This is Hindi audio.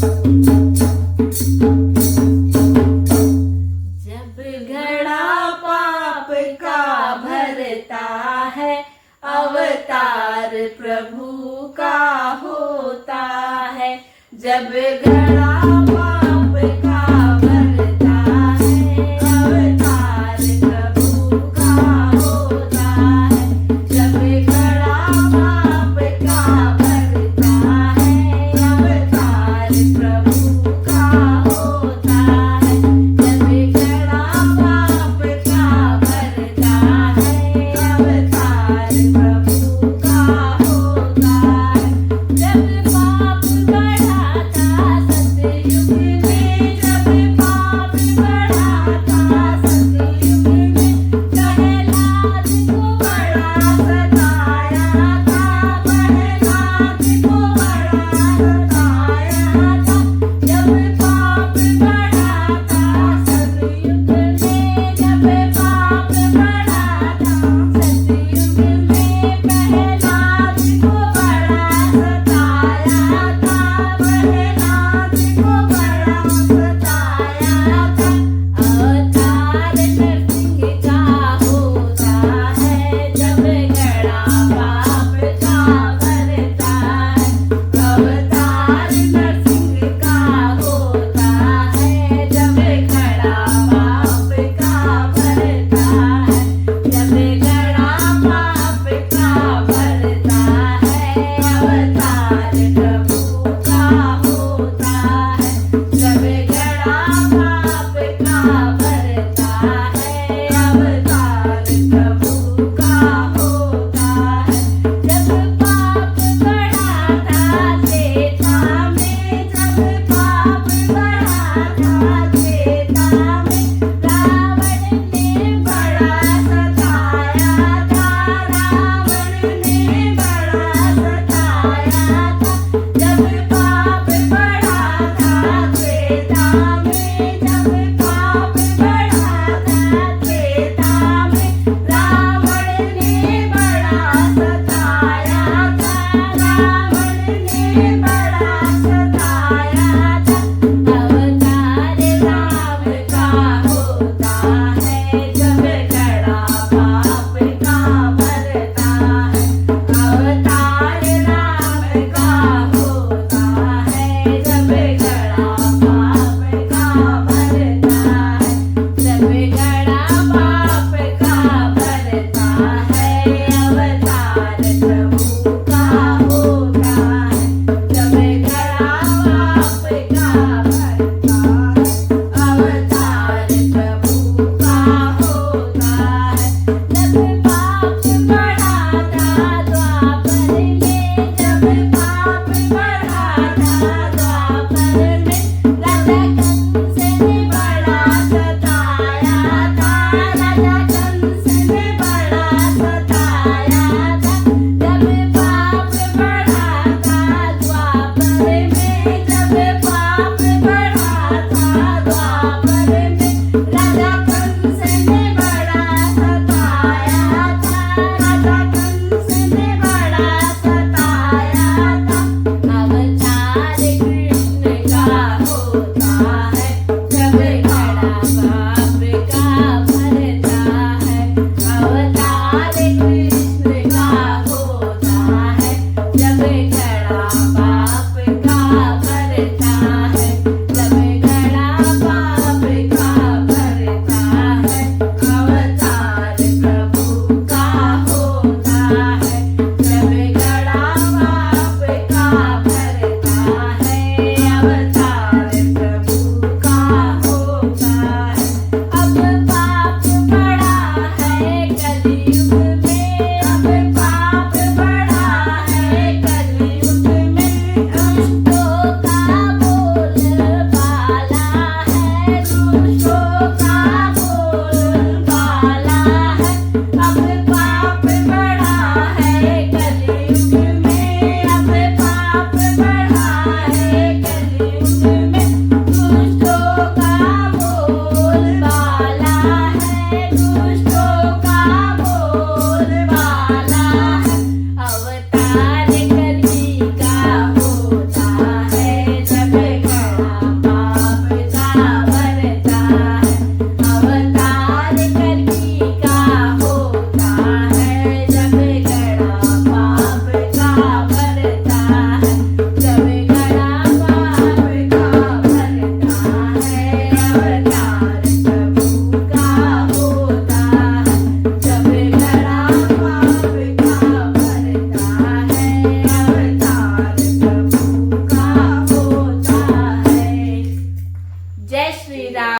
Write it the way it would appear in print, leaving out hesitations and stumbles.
जब घड़ा पाप का भरता है, अवतार प्रभु का होता है। जब घड़ा पाप का भरता है, अवतार प्रभु का होता है। जब घड़ा पाप का भरता है, अवतार प्रभु का होता है। जब घड़ा पाप का भरता है, अवतार प्रभु का होता है। जब पाप बढ़ा था सतयुग में, जब पाप बढ़ा था सतयुग में, प्रहलाद को बड़ा सताया था, प्रहलाद को बड़ा सताया था। जब पाप बढ़ा था सतयुग में, जब पाप बढ़ा था सतयुग में, प्रहलाद को बड़ा सताया था, प्रहलाद को बड़ा सताया था। अवतार नरसिंह का होता है, जब घड़ा पाप का भरता है। अवतार नरसिंह का होता है, जब घड़ा पाप का भरता है। जब घड़ा पाप का भरता है, अवतार प्रभु का होता है। जब घड़ा पाप का भरता है, अवतार प्रभु का होता है। जब पाप बढ़ा था त्रेता में, जब पाप बढ़ा था त्रेता में, रावण ने बड़ा सताया था, रावण ने बड़ा सताया था। जब पाप बढ़ा था त्रेता में, जब पाप बढ़ा था त्रेता में, रावण ने बड़ा सताया था, रावण ने बड़ा सताया था। अवतार राम का होता है, जब घड़ा पाप का भरता है। अवतार राम का होता है, जब घड़ा पाप का भरता है। जब घड़ा पाप का भरता है, अवतार प्रभु का होता है। जब घड़ा पाप का भरता है, अवतार प्रभु का होता है। जब पाप बढ़ा था द्वापर में, जब पाप बढ़ा था द्वापर में, राजा कंस ने बड़ा सताया था, राजा कंस ने बड़ा सताया था। जब पाप बढ़ा था द्वापर में, जब पाप बढ़ा था द्वापर में, राजा कंस ने बड़ा सताया था, राजा कंस ने बड़ा सताया था। अवतार कृष्ण का होता है, जब घड़ा पाप का भरता है। अवतार कृष्ण का होता है, जब घड़ा पाप का भरता है। जब घड़ा पाप का भरता है, अवतार प्रभु का होता है। जब घड़ा पाप का भरता है, अवतार प्रभु का होता है। अब पाप बढ़ा है कलयुग में, अब पाप बढ़ा है कलयुग में, दुष्टों का बोलबाला है, दुष्टों का बोलबाला है। अब पाप बढ़ा है कलयुग में, अब पाप बढ़ा है कलयुग में,